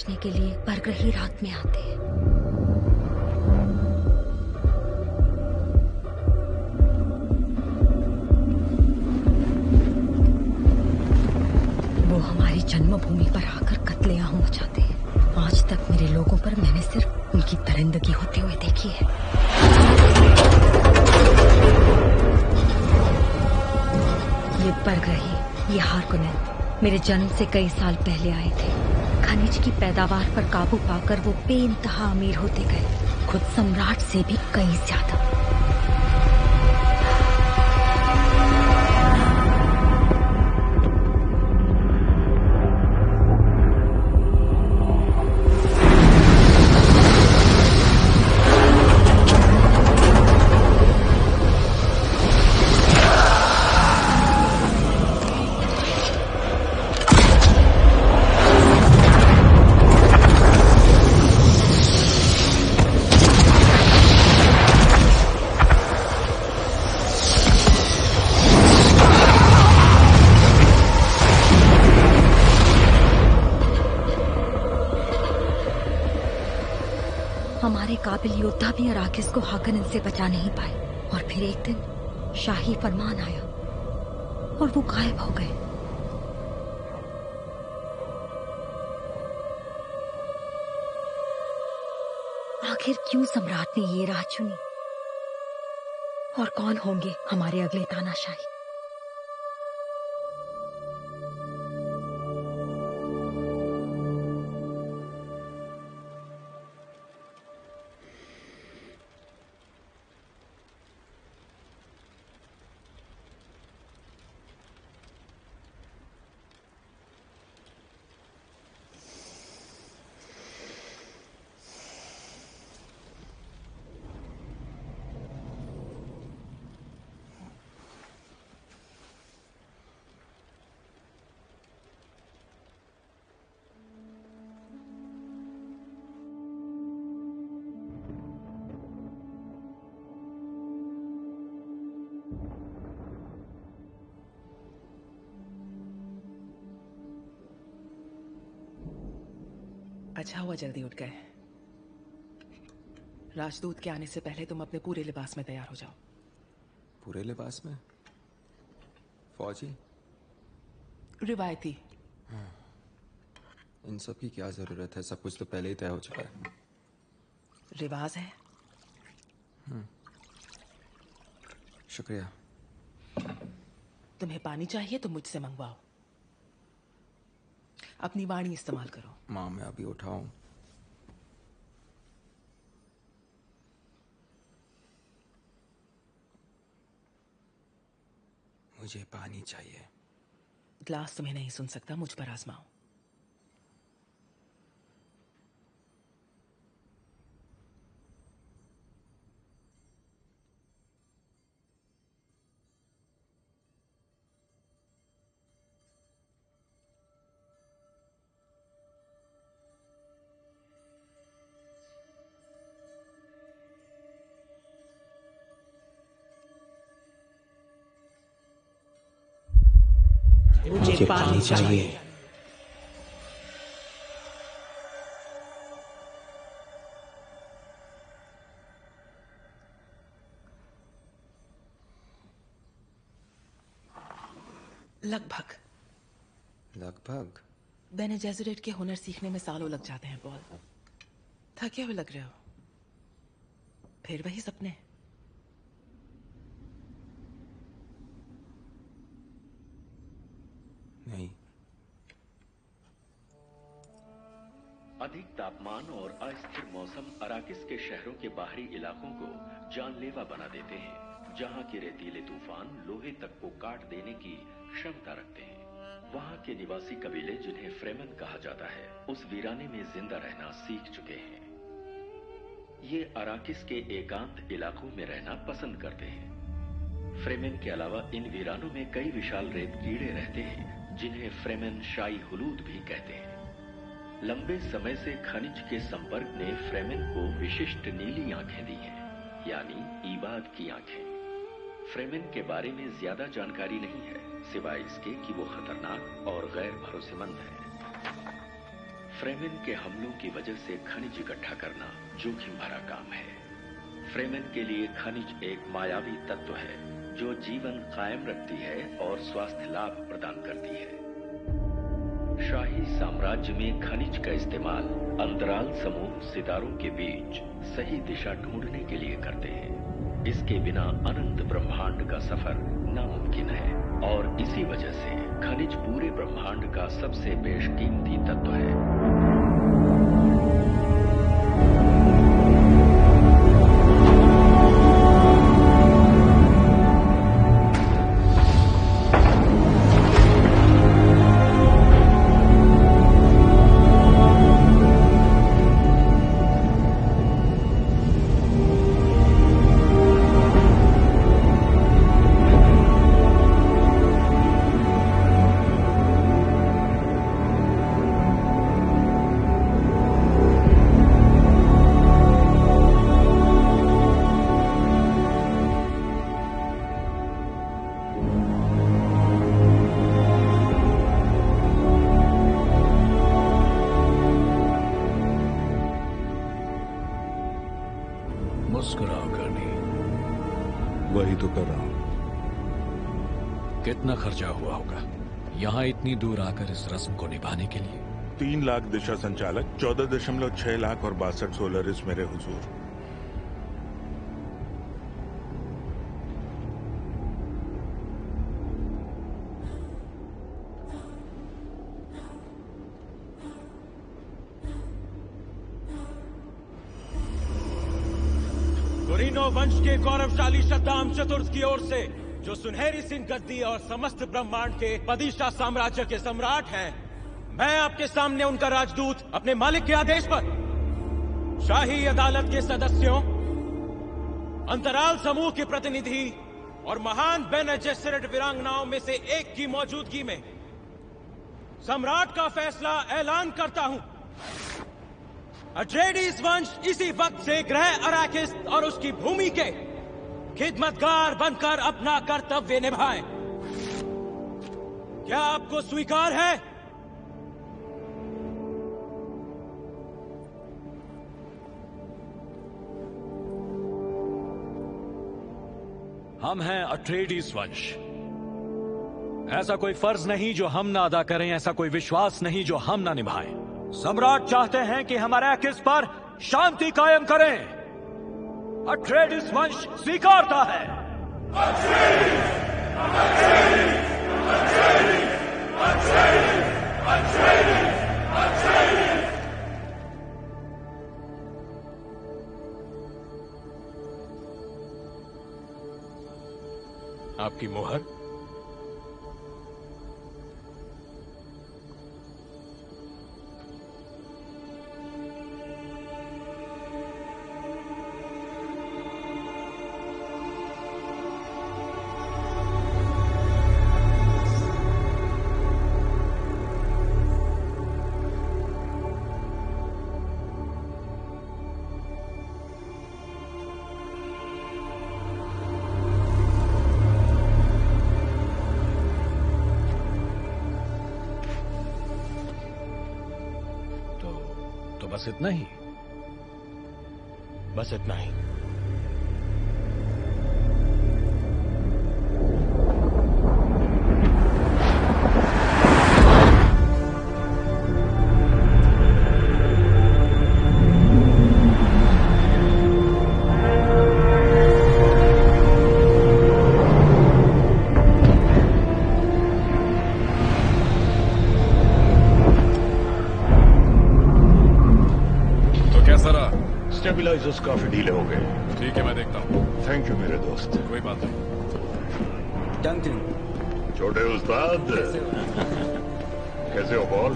बचने के लिए परग्रही रात में आते हैं। वो हमारी जन्मभूमि पर आकर कत्लेआम मचाते हैं। आज तक मेरे लोगों पर मैंने सिर्फ उनकी दरिंदगी होते हुए देखी है। ये परग्रही, ये हारकुनेन मेरे जन्म से कई साल पहले आए थे। खनिज की पैदावार पर काबू पाकर वो बेइंतहा अमीर होते गए, खुद सम्राट से भी कई ज्यादा। हमारे काबिल योद्धा भी अराकिस को हाकनन से बचा नहीं पाए। और फिर एक दिन शाही फरमान आया और वो गायब हो गए। आखिर क्यों सम्राट ने ये राह चुनी? और कौन होंगे हमारे अगले तानाशाही? अच्छा हुआ जल्दी उठ गए। राजदूत के आने से पहले तुम अपने पूरे लिबास में तैयार हो जाओ। पूरे लिबास में? फौजी? रिवायती। इन सब की क्या जरूरत है? सब कुछ तो पहले ही तय हो चुका है। रिवाज है। शुक्रिया। तुम्हें पानी चाहिए तो मुझसे मंगवाओ। अपनी वाणी इस्तेमाल करो। माँ, मैं अभी उठाऊं? मुझे पानी चाहिए। ग्लास तुम्हें नहीं सुन सकता, मुझ पर आजमाओ। मुझे पानी चाहिए। लगभग। लगभग? बेने जेसरेट के हुनर सीखने में सालों लग जाते हैं पॉल। थके हुए लग रहे हो। फिर वही सपने। नहीं। अधिक तापमान और अस्थिर मौसम अराकिस के शहरों के बाहरी इलाकों को जानलेवा बना देते हैं, जहां के रेतीले तूफान लोहे तक को काट देने की क्षमता रखते हैं। वहां के निवासी कबीले, जिन्हें फ्रेमन कहा जाता है, उस वीराने में जिंदा रहना सीख चुके हैं। ये अराकिस के एकांत इलाकों में रहना पसंद करते हैं। फ्रेमेन के अलावा इन वीरानों में कई विशाल रेत कीड़े रहते हैं, जिन्हें फ्रेमेन शाही हुलूद भी कहते हैं। लंबे समय से खनिज के संपर्क ने फ्रेमेन को विशिष्ट नीली आंखें दी हैं, यानी ईबाद की आंखें। फ्रेमेन के बारे में ज्यादा जानकारी नहीं है, सिवाय इसके कि वो खतरनाक और गैर भरोसेमंद है। फ्रेमेन के हमलों की वजह से खनिज इकट्ठा करना जोखिम भरा काम है। फ्रेमेन के लिए खनिज एक मायावी तत्व है जो जीवन कायम रखती है और स्वास्थ्य लाभ प्रदान करती है। शाही साम्राज्य में खनिज का इस्तेमाल अंतराल समूह सितारों के बीच सही दिशा ढूंढने के लिए करते हैं। इसके बिना अनंत ब्रह्मांड का सफर नामुमकिन है और इसी वजह से खनिज पूरे ब्रह्मांड का सबसे बेशकीमती तत्व है। मुस्कुराओ करनी। वही तो कर रहा हूं। कितना खर्चा हुआ होगा यहाँ इतनी दूर आकर इस रस्म को निभाने के लिए? 3 लाख दिशा संचालक, 14.6 लाख और 62 सोलरिस मेरे हुजूर। कुरीनो वंश के गौरवशाली शद्दाम चतुर्थ की ओर से जो सुनहरी सिंह गद्दी और समस्त ब्रह्मांड के पदीशा साम्राज्य के सम्राट हैं, मैं आपके सामने उनका राजदूत अपने मालिक के आदेश पर शाही अदालत के सदस्यों, अंतराल समूह के प्रतिनिधि और महान बेने जेसेरेट वीरांगनाओं में से एक की मौजूदगी में सम्राट का फैसला ऐलान करता हूं। अट्रेइडीज वंश इसी वक्त से ग्रह अराकिस और उसकी भूमि के खिदमतगार बनकर अपना कर्तव्य निभाएं। क्या आपको स्वीकार है? हम हैं अट्रेइडीज वंश। ऐसा कोई फर्ज नहीं जो हम ना अदा करें, ऐसा कोई विश्वास नहीं जो हम ना निभाएं। सम्राट चाहते हैं कि हमारे अराकिस पर शांति कायम करें। अट्रेइडीज वंश स्वीकारता है। आपकी मोहर। बस इतना ही? बस इतना ही। स्टेबिलाइजर्स काफी ढीले हो गए। ठीक है, मैं देखता हूँ। थैंक यू मेरे दोस्त। कोई बात नहीं। डंकन, छोटे उस्ताद कैसे हो बॉल?